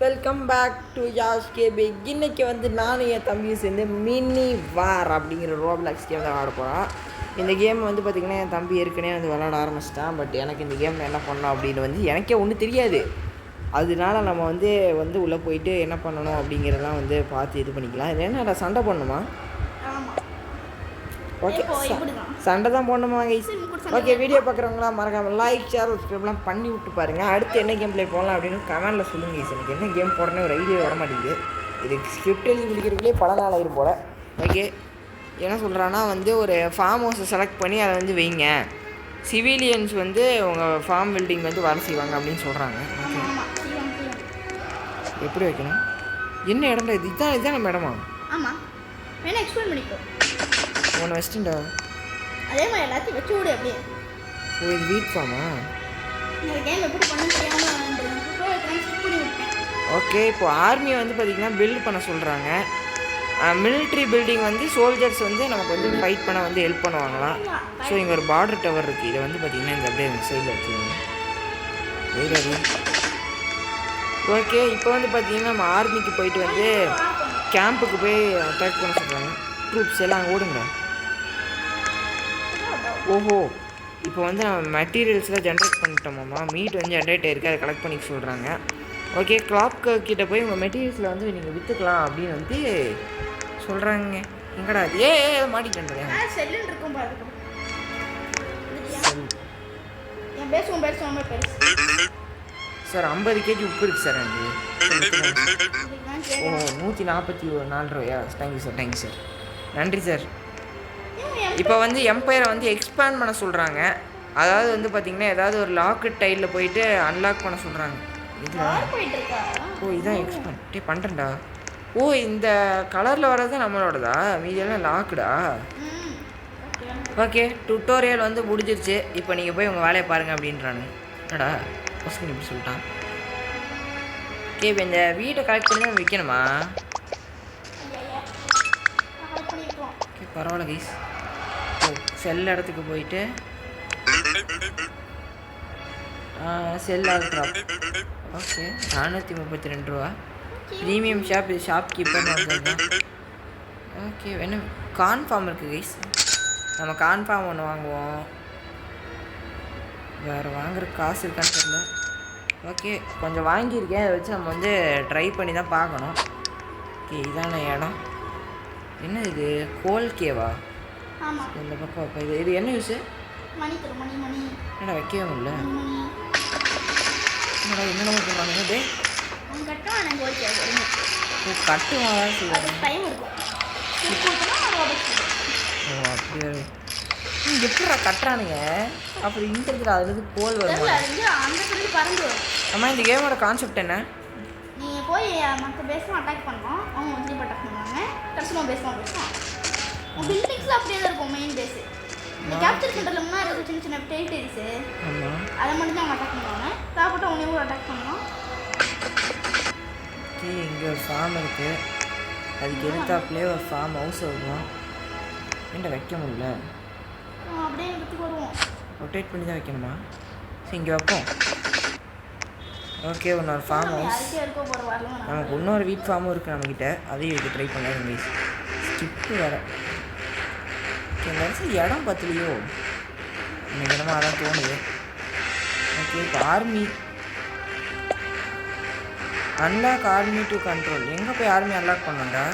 Welcome back to Yash KB. இன்றைக்கி நானும் என் தம்பியும் சேர்ந்து மினி வார் அப்படிங்கிற ரோப்ளாக்ஸ் கேம் தான் விளாட போகிறோம். இந்த கேம் பார்த்திங்கன்னா என் தம்பி ஏற்கனவே விளாட ஆரம்பிச்சிட்டான். பட் எனக்கு இந்த கேமில் என்ன பண்ணோம் அப்படின்னு எனக்கே ஒன்றும் தெரியாது. அதனால நம்ம உள்ளே போயிட்டு என்ன பண்ணணும் அப்படிங்கிறதெல்லாம் பார்த்து இது பண்ணிக்கலாம். இது என்னடா சண்டை பண்ணணுமா? ஓகே, சண்டை தான் போடணுமா கைஸ்? ஓகே, வீடியோ பார்க்குறவங்களாம் மறக்காமல் லைக் ஷேர் சப்ஸ்கிரைப்லாம் பண்ணி விட்டு பாருங்கள். அடுத்து என்ன கேம் ப்ளே போகலாம் அப்படின்னு கமெண்டில் சொல்லுங்கள் கைஸ். எனக்கு என்ன கேம் போடுறேன்னு ஒரு ஐடியா வர மாட்டேங்குது. இது ஸ்கிரிப்ட் எழுதி முடிக்கிறதுக்குள்ளே பல நாள் ஆயிரும் போல். ஓகே, என்ன சொல்கிறான்னா ஒரு ஃபார்ம் ஹவுஸை செலக்ட் பண்ணி அதை வைங்க. சிவிலியன்ஸ் உங்கள் ஃபார்ம் பில்டிங் வேலை செய்வாங்க அப்படின்னு சொல்கிறாங்க. ஓகே, எப்படி வைக்கணும்? என்ன இடம்டா இது? இதுதான் நம்ம இடமா? ஆமாம், வேணா எக்ஸ்பிளைன் பண்ணிக்கோ. ஒன்று வச்சிட்டா அதே மாதிரி எல்லாத்தையும் வச்சு விடு அப்படியே. ஓ, இது வீட் ஃபார்மா? இந்த கேம் எப்படி பண்ண தெரியாமல் ஓகே, இப்போ ஆர்மியை பார்த்திங்கன்னா பில்ட் பண்ண சொல்கிறாங்க. மிலிட்ரி பில்டிங் சோல்ஜர்ஸ் நமக்கு ஃபைட் பண்ண ஹெல்ப் பண்ணுவாங்களாம். ஸோ இங்கே ஒரு பார்டர் டவர் இருக்குது. இதை பார்த்திங்கன்னா இந்த அப்படியே இந்த சைடில் வச்சுக்கோங்க. ஓகே, இப்போ பார்த்திங்கன்னா நம்ம ஆர்மிக்கு போயிட்டு கேம்புக்கு போய் அட்டாக் பண்ண சொல்கிறாங்க. ட்ரூப்ஸ் எல்லாம் அங்கே ஓடுங்க. ஓஹோ, இப்போ நம்ம மெட்டீரியல்ஸ்லாம் ஜென்ரேட் பண்ணிட்டோமாம்மா. மீட் ஜென்ரேட் ஆகிருக்கு, அதை கலெக்ட் பண்ணிக்க சொல்கிறாங்க. ஓகே, கிளாக் கிட்டே போய் உங்கள் மெட்டீரியல்ஸில் நீங்கள் விற்றுக்கலாம் அப்படின்னு சொல்கிறாங்க. எங்கடா ஏ மாட்டிக்கிட்டேன் சார். 50 கேஜி உப்பு இருக்குது சார் எனக்கு. ஓ, 144 ரூபாயா? தேங்க்யூ சார், தேங்க்யூ சார், நன்றி சார். இப்போ எம்பையரை எக்ஸ்பேண்ட் பண்ண சொல்கிறாங்க. அதாவது பார்த்திங்கன்னா ஏதாவது ஒரு லாக்கு டைலில் போயிட்டு அன்லாக் பண்ண சொல்கிறாங்க. இது ஓ, இதான் எக்ஸ்பேண்ட் பண்ணுறேன்டா. ஓ, இந்த கலரில் வர்றது நம்மளோடதா? மீதியெல்லாம் லாக்குடா. ஓகே, டுட்டோரியல் முடிஞ்சிருச்சு. இப்போ நீங்கள் போய் உங்கள் வேலையை பாருங்கள் அப்படின்றானு. என்னடா கொஸ்டின் இப்படி சொல்லிட்டான். ஓகே, இப்போ இந்த வீட்டை கலெக்ட் பண்ணி தான் வைக்கணுமா? ஓகே, பரவாயில்ல கைஸ். ஓ, செல் இடத்துக்கு போயிட்டு செல் ஆல்ட்ராப். ஓகே, 432 ரூபா. Premium shop. இது ஷாப் கீப்பர்னு வந்தது. ஓகே, வேணும் கான்ஃபார்ம் இருக்குது கைஸ். நம்ம கான்ஃபார்ம் ஒன்று வாங்குவோம். வேறு வாங்குற காசு இருக்கான்னு தெரியல. ஓகே, கொஞ்சம் வாங்கியிருக்கேன். அதை வச்சு நம்ம ட்ரை பண்ணி தான் பார்க்கணும். ஓகே, இதான இடம். என்ன இது? கோல் கேவா? இந்த பக்கம் வைப்பா. இது என்ன யூஸு? என்னடா வைக்கவே முடியல. என்னடா என்னென்ன பண்ணுறாங்க? டே கட்டுவாங்க சொல்லுவாங்க. ஓ, அப்படியே எப்படா கட்டுறானுங்க? அப்புறம் இங்கே இருக்கிற அதுலேருந்து கோல் வருமா? அம்மா, இந்த கேமோட கான்செப்ட் என்ன? நீங்கள் போய் மற்ற பேஸ்லாம் அட்டாக் பண்ணலாம். அவங்க திருப்பி அட்டாக் பண்ணுவாங்க. கடைசியாக பேஸ்லாம் பேசுவோம். பில்டிங்ஸில் அப்படியே தான் இருக்கும் மெயின் பேஸு. இந்த கேப்சர் சென்டர்லன்னா இருக்குது சின்ன சின்ன டெரிட்டரிஸு. அதை மட்டும் தான் அவங்க அட்டாக் பண்ணுவாங்க. சாப்பிட்டு அவங்க கூட அட்டாக் பண்ணலாம். ஓகே, இங்கே ஒரு ஃபார்ம் இருக்குது. அதுக்கு எடுத்தாப்புலேயே ஒரு ஃபார்ம் ஹவுஸ் வருவோம். என்ன வைக்க முடியல? அப்படியே எடுத்துக்கு வருவோம். ரொட்டேட் பண்ணி தான் வைக்கணுமா? சரி, இங்கே வைப்போம். ஓகே, இன்னொரு ஃபார்ம் ஹவுஸ். நமக்கு இன்னொரு வீட் ஃபார்மும் இருக்குது நம்மக்கிட்ட. அதையும் இதுக்கு ட்ரை பண்ணலாம் கைஸ். ஸ்கிப்பு வேறு. ஓகே, இடம் பத்தலையோ? எனக்கு இடமா அதான் தோணுது. ஓகே, இப்போ army unlock army to control. எங்கே போய் ஆர்மி அன்லாக் பண்ணோண்டா?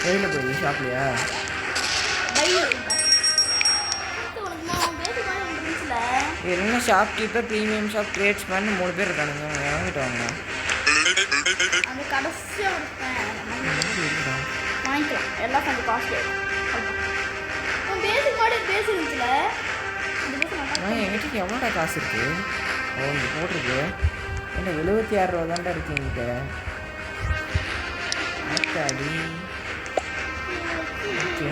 வெளியில் போய் ஷாப்லையா? என்ன ஷாப் கீப்பர், ப்ரீமியம் ஷாப், கிரேட்ஸ்மேன் 3 பேர் இருக்கானுங்க. வாங்கிட்டு வாங்க. என்கிட்ட எவ்வளோடா காசு இருக்கு? ஓ, இங்கே போட்டிருக்கு. என்ன 76 ரூபா தான்டா இருக்கு என்கிட்ட. அடி. ஓகே,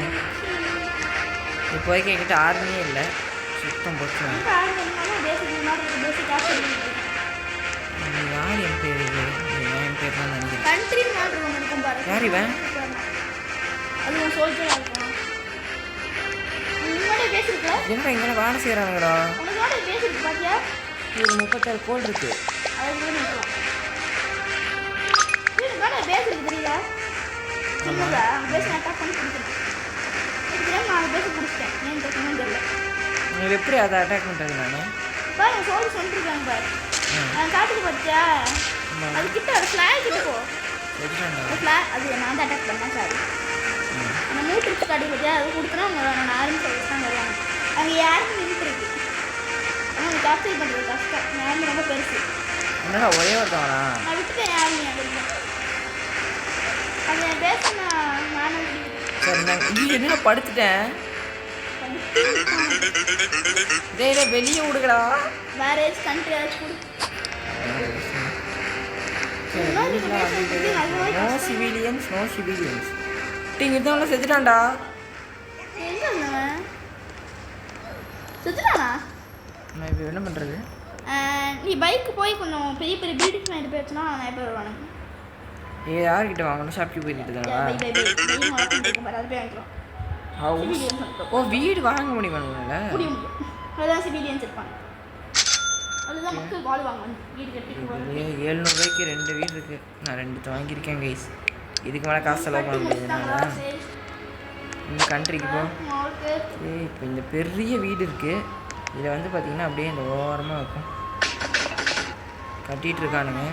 இப்போதைக்கு என்கிட்ட ஆர்மியே இல்லை. சுத்தம் போச்சு. யார் என் பேர்? இது என் பேர் தான் நினைக்கிறேன். யார் இவன்? என்ன இங்கே வேலை செய்கிறானுங்கடா? ஒரு 36 கோல்டு இருக்குது. அதுக்கு நிற்கலாம். பேஸ் இருக்கு தெரியல. சின்னதா பேஸ் அட்டாக் பண்ணி பிடிக்கணும். நான் பேச பிடிச்சிட்டேன். ஏன் பிரச்சனைன்னு தெரியல. நீங்கள் எப்படி அதை அட்டாக் பண்ணுறது? நான் பாருங்க சோல்ஸ் சொல்லிருக்காங்க பாரு. காட்டுக்கு பார்த்தியா? அது கிட்ட ஒரு ஃப்ளாக் கிட்ட போ. ஃப்ளாக் அது நான் தான் அட்டாக் பண்ணேன். சாரி. அந்த மூட்ரிக்ஸ் காட்டி பார்த்தியா? அது கொடுத்தனா நான் ஆர்மி சர்வீஸ் தான் வருவாங்க. அங்கே யாருமே நின்றுருக்கு. ஆனால் கேப்சர் பண்ணுறது கஷ்டம். யாருமே ரொம்ப பெருசு. என்னடா ஒரே ஒருத்தவனா? நான் விட்டுட்டேன் யாருமே அது. அது பேசணும் நானும். சரி நான் இது என்ன படுத்துட்டேன். டேய் வெளியே விடுங்கடா. வேற ஏதாவது கண்ட்ரி ஏதாச்சும் நோ சிவிலியன்ஸ் டீங்க இதெல்லாம் செத்துட்டான்டா. எங்க இருந்தவன் செத்துட்டானா? நான் இப்போ என்ன பண்ணுறது? நீ பைக்கு போய் கொஞ்சம் பெரிய பெரிய பில்டிங்ஸ் வாங்கிட்டு போயிடுச்சுன்னா நிறைய பேர் வருவானுங்க. யார்கிட்ட வாங்கணும்? ஷாப்க்கு போயிட்டு தானே. அது போய் வாங்கிக்கலாம். ஓ வீடு வாங்க முடியுமா? முடியும். அதுதான் சிவிலியன்ஸ் இருப்பாங்க. அதுதான் மக்கள் வாழ்வாங்க. வீடு கட்டி 700 ரூபாய்க்கு 2 வீடு இருக்குது. நான் 2 வாங்கியிருக்கேன் கைஸ். இதுக்கு மேலே காசு செலவு பண்ண முடியாது. இந்த கண்ட்ரிக்கு போ. இப்போ இந்த பெரிய வீடு இருக்குது. இதில் வந்து பார்த்திங்கன்னா அப்படியே இந்த ஓரமாக இருக்கும். கட்டிகிட்டு இருக்கானுங்க.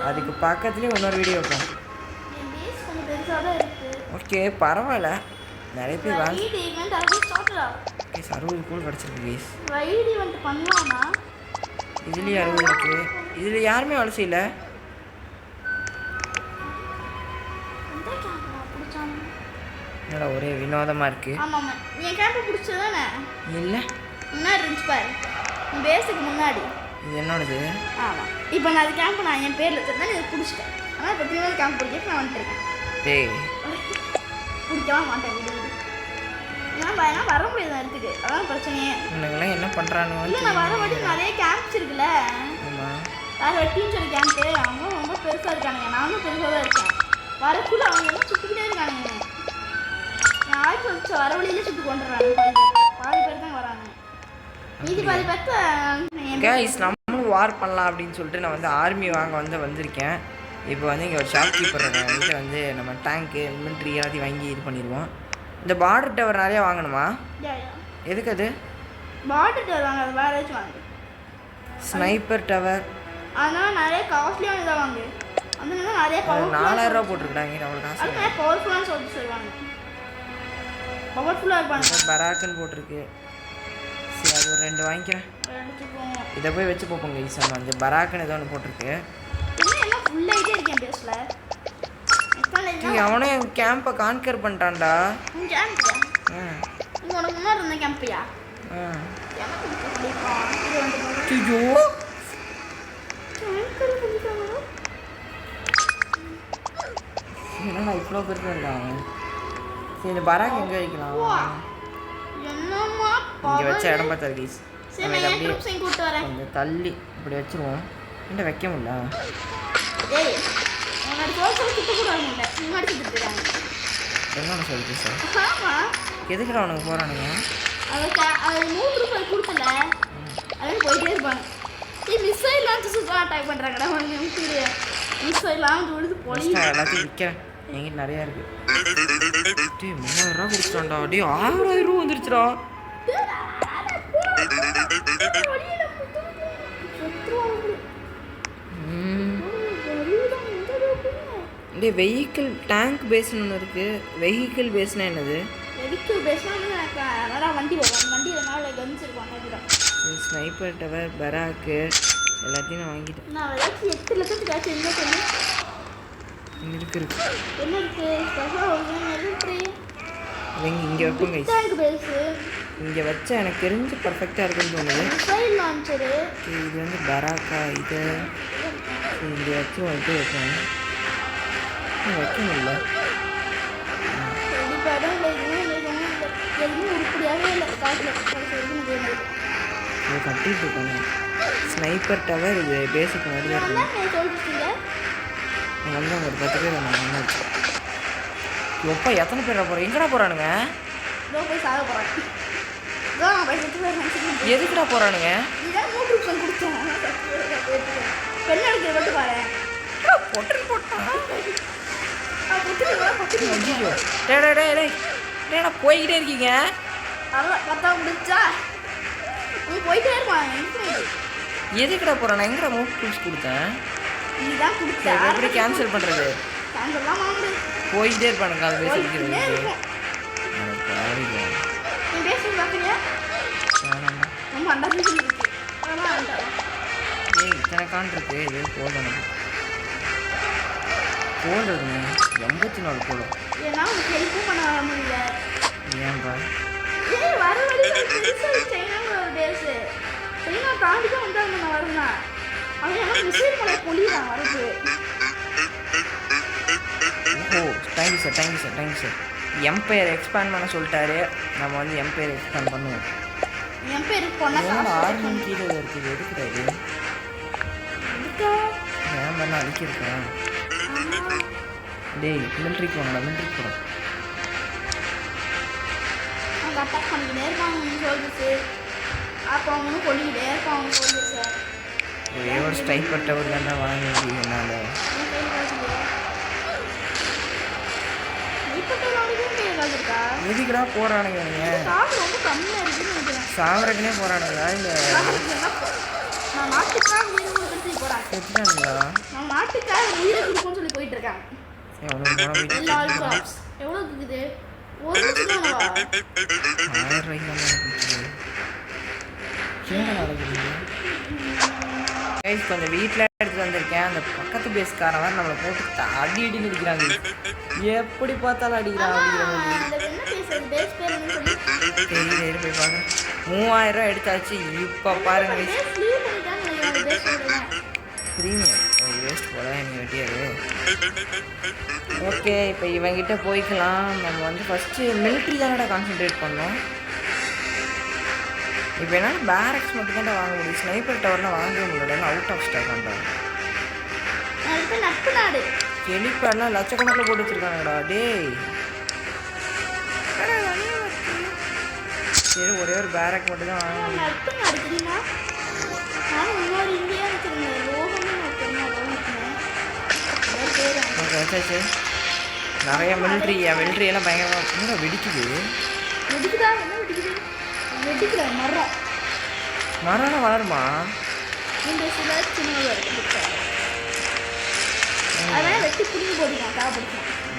அதுக்கு பக்கத்துலேயே இன்னொரு வீடியோ வைப்போம். ஓகே பரவாயில்ல. நிறைய பேர் வாங்கி 60 கூட கிடச்சிருக்கு கைஸ். இதுலேயும் 60 இருக்குது. இதில் யாருமே வேலை செய்யல. என்னடா ஒரே வினோதமாக இருக்குது. இல்லை இது என்னோடது. இப்போ நான் அது கேம்ப் நான் என் பேரில் வச்சிருந்தேன். நீ பிடிச்சிட்டேன். ஆனால் இப்போ திரும்ப கேம்ப் பிடிக்க நான் வந்துருக்கேன். டேய் பிடிக்கலாம் மாட்டேன். ஏன்னா வர முடியாது இடத்துக்கு. அதான் பிரச்சனையே. உனக்கெல்லாம் என்ன பண்ணுறானுங்க? இல்லை நான் வர வாட்டி நிறைய கேம்ப்ஸ் இருக்குல்ல. வேறு வெட்டின்னு சொல்லி கேம்ப்பு அவங்க ரொம்ப பெருசாக இருக்கானுங்க. நானும் பெருசாக தான் இருக்கேன். வரக்குள்ள அவங்க எல்லாம் சுற்றிக்கிட்டே இருக்கானுங்க. நான் ஆய்ச்சி வச்சு வர வழியிலே சுற்றி கொண்டுறாங்க. பாதி பேர் தான் வராங்க. மீதி பாதி கைஸ் நம்மளும் வார் பண்ணலாம் அப்படின்னு சொல்லிட்டு நான் வந்து ஆர்மி வாங்க வந்திருக்கேன். இப்போ வந்து இங்கே ஒரு ஷாப் கீப்பர் இதில் வந்து நம்ம டேங்க்கு மிலிட்ரி எல்லாத்தையும் வாங்கி இது பண்ணிடுவோம். இந்த பார்டர் டவர் நிறையா வாங்கணுமா? எதுக்கு அது? பார்டர் டவர் வாங்க. அது வேறு ஏதாச்சும் வாங்க. ஸ்னைப்பர் டவர் அதனால் நிறைய காஸ்ட்லியான இதாக வாங்க. அந்த நிறைய 4000 ரூபா போட்டிருக்காங்க. அவ்வளோ காசு. அது நிறைய பவர்ஃபுல்லான சொல்லிட்டு சொல்லுவாங்க. பவர்ஃபுல்லாக இருப்பாங்க. பராக்குன்னு போட்டிருக்கு. சரி அது ஒரு 2 வாங்கிக்கிறேன். இதை போய் வச்சு பார்ப்போங்க கைஸ். நம்ம வந்து பராக்குன்னு ஏதோ ஒன்று போட்டிருக்கு. அவனே கேம்பை கான்கர் பண்ணிட்டான்டா. என்னடா இவ்வளோ பேர் இருக்காங்க. சரி இந்த பராக் எங்கே வைக்கலாம்? இங்கே வச்ச இடம் பார்த்தாரு கைஸ். நம்ம இதை அப்படியே கொஞ்சம் தள்ளி இப்படி வச்சுருவோம். என்ன வைக்க முடியல. என்ன சொல்லிட்டு சார்? எதுக்குடா அவனுக்கு போகிறானுங்க? எல்லாத்தையும் விற்கிறேன். எங்கிட்ட நிறையா இருக்கு. 3000 ரூபா கொடுத்துட்டான்டா. அப்படியே 6000 ரூபா வந்துருச்சுடா. இந்த வெஹிக்கிள் டேங்க் பேஸ்னு ஒன்று இருக்குது. வெஹிக்கிள் பேஸ்னால் என்னது? வெஹிக்கிள் பேஸ்னால் வண்டி வரும். வண்டியில் மேலே கன்ஸ் இருக்கும். ஸ்னைப்பர் டவர் பராக்கு எல்லாத்தையும் நான் வாங்கிட்டேன். நான் ஏதாச்சும் 8 லட்சத்துக்கு ஆச்சு. என்ன சொல்லி இருக்கு என்ன இருக்குது? இங்கே வைப்போங்க. டேங்க் பேஸு இங்கே வச்சா எனக்கு தெரிஞ்சு பர்ஃபெக்டாக இருக்குன்னு தோணுது. மிசைல் லான்ச்சரு இது வந்து பராக்கா. இது இங்கே வச்சு வந்துட்டு வைப்பேன். வைக்க முடியல. கட்டிட்டு இருக்காங்க. ஸ்னைப்பர் டவர் இது பேசிக் மாதிரி வந்து ஒரு 10 பேர் நான் எப்போ எத்தனை பேர் போகிறோம்? எங்கடா போகிறானுங்க? போகிறேன். எதுக்குடா போகிறானுங்க? பெண் எடுக்கிற மட்டும் பாரு. பொட்டல் போட்டான். பொட்டு ஐயோ டேய் டேய் டேய் டேய் டேய் நான் போய்கிட்டே இருக்கீங்க. அதான் பார்த்தா முடிச்சா நீ போயிட்டே இருப்பான். எதுக்குடா போகிறேன்? நான் எங்கடா மூவ் டூல்ஸ் கொடுத்தேன்? நீ தான் கொடுத்த. சரி எப்படி கேன்சல் பண்ணுறது? கேன்சல்லாம் வாங்கு. போய்கிட்டே இருப்பானுங்க அது பேசிக்கிறது. நீ பேசுறது பார்க்குறியா? ரொம்ப அண்டர்ஸ்டாண்டிங் இருக்கு. அதெல்லாம் வேண்டாம். ஏய் இத்தனை கான் இருக்கு. இது போடணும். போடுறதுங்க 84 போடும். ஏன்னா உனக்கு ஹெல்ப்பும் பண்ண வர முடியல. ஏன்பா? ஏய் வர வழியில் சைனாங்கிற ஒரு பேஸு. சைனா தாண்டி தான் வந்தாங்க நான் வருவேன். அவன் எனக்கு மிசைல் மலை பொழிதான் வரது. Oh thank you sir thank you sir thank you sir. Empire expand பண்ண சொல்லிட்டாரு. நம்ம வந்து எம்பையர் எக்ஸ்பேண்ட் பண்ணுவோம். எம்பையர் போனால் ஆர்மி கீழே இருக்குது. எதுக்குடா இது? ஏன் பண்ண அழிக்கிருக்கேன்? டேய் மிலிட்ரி போகணும்டா. மிலிட்ரி போகிறோம். அவங்க அட்டாக் பண்ணிக்கிட்டே இருப்பாங்க சோல்ஜர்ஸு. அப்போ அவங்களும் கொல்லிக்கிட்டே இருப்பாங்க சோல்ஜர்ஸை. ஒரே ஒரு ஸ்ட்ரைப்பர் டவர் தானே வாங்க முடியும்னால. எதுக்குடா போறானுங்க? ரொம்ப கம்மியாக இருக்குன்னு நினைக்கிறேன். சாவரக்குனே போறானுங்களா இல்லை நான் நாட்டுக்காக உயிரை கொடுத்து போகிறாங்க. செத்துட்டானுங்களா? நான் நாட்டுக்காக உயிரை கொடுப்போம்னு சொல்லி போயிட்டு இருக்காங்க. எல்லா ஆல்காப்ஸ் எவ்வளோ இருக்குது? ஒரு லட்சம் தானவா? 1000 ரூபாய்க்கு என்ன நடக்குது? கொஞ்சம் வீட்டில் எடுத்துட்டு வந்திருக்கேன். அந்த பக்கத்து பேஸ்காரன் வேறு நம்மளை போட்டு அடி அடி அடிக்கிறாங்க. எப்படி பார்த்தாலும் அடிக்கிறான் தெரியல. போய் பாருங்க 3000 ரூபா எடுத்தாச்சு. இப்போ பாருங்க ப்ரீமியம் வேஸ்ட் போல நீ வெட்டியாரு. ஓகே இப்போ இவங்கிட்ட போய்க்கலாம். நம்ம வந்து ஃபஸ்ட்டு மிலிட்ரி தானடா கான்சென்ட்ரேட் பண்ணோம். இப்போ என்னால் பேரக்ஸ் மட்டும் தான் வாங்க முடியும். ஸ்னைப்பர் டவர்லாம் வாங்கவே முடியல. அவுட் ஆஃப் ஸ்டாக் பண்ணுறாங்க. ஹெலிபேட்லாம் லட்சக்கணக்கில் போட்டு வச்சுருக்காங்கடா. டேய் சரி ஒரே ஒரு பேரக் மட்டும் தான் வாங்க முடியும். ஓகே வச்சாச்சு. நிறைய மிலிட்ரி எல்லாம் பயங்கரமாக வெடிக்குது. மரம் வளருமா?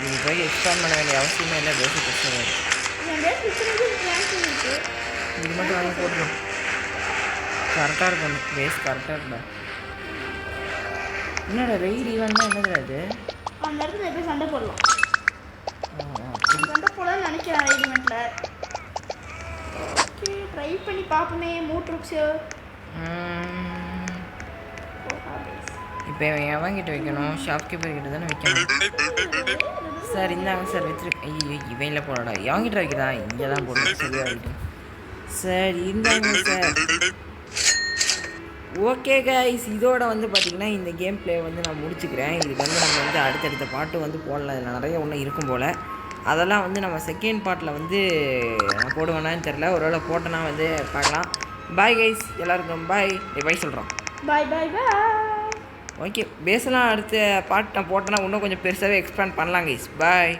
இது போய் எக்ஸ்பேண்ட் பண்ண வேண்டிய அவசியமே இல்லை. பேசி பிரச்சனை இது மட்டும் வாங்கி போட்டுரும். கரெக்டாக இருக்கும். பேஸ் கரெக்டாக இருக்குடா. என்னடா ரெய்டு ஈவெண்ட்னா என்னதுடா இது? அந்த இடத்துல போய் சண்டை போடலாம். சண்டை போடலாம்னு நினைக்கிறேன் ரெய்டு ஈவெண்ட்டில். ஓகே ட்ரை பண்ணி பார்ப்போமே. மூட்ருக்ஸ் இப்போ எவங்கிட்ட வைக்கணும்? ஷாப் கீப்பர் கிட்ட தானே வைக்கணும். சார் இந்தாங்க சார் வச்சுருக்கேன். ஐயோ இவையில் போடா. எவங்கிட்ட வைக்கிறா? இங்கே தான் போடுறேன். சரியாக வைக்கணும் சார். இந்தாங்க சார். ஓகே கைஸ் இதோட வந்து பார்த்திங்கன்னா இந்த கேம் பிளே வந்து நான் முடிச்சுக்கிறேன். இதுக்கு வந்து நம்ம வந்து அடுத்தடுத்த பாட்டு வந்து போடலாம். இதில் நிறைய ஒன்றும் இருக்கும் போல். அதெல்லாம் வந்து நம்ம செகண்ட் பார்ட்டில் வந்து நான் போடுவேனான்னு தெரில. ஒருவேளை போட்டோன்னா வந்து பார்க்கலாம். பாய் கைஸ் எல்லாருக்கும் பாய். பாய் சொல்கிறோம். பாய் பாய் பாய். ஓகே பேசலாம். அடுத்த பார்ட் நான் போட்டேன்னா இன்னும் கொஞ்சம் பெருசாகவே எக்ஸ்பேண்ட் பண்ணலாம் கைஸ். பாய்.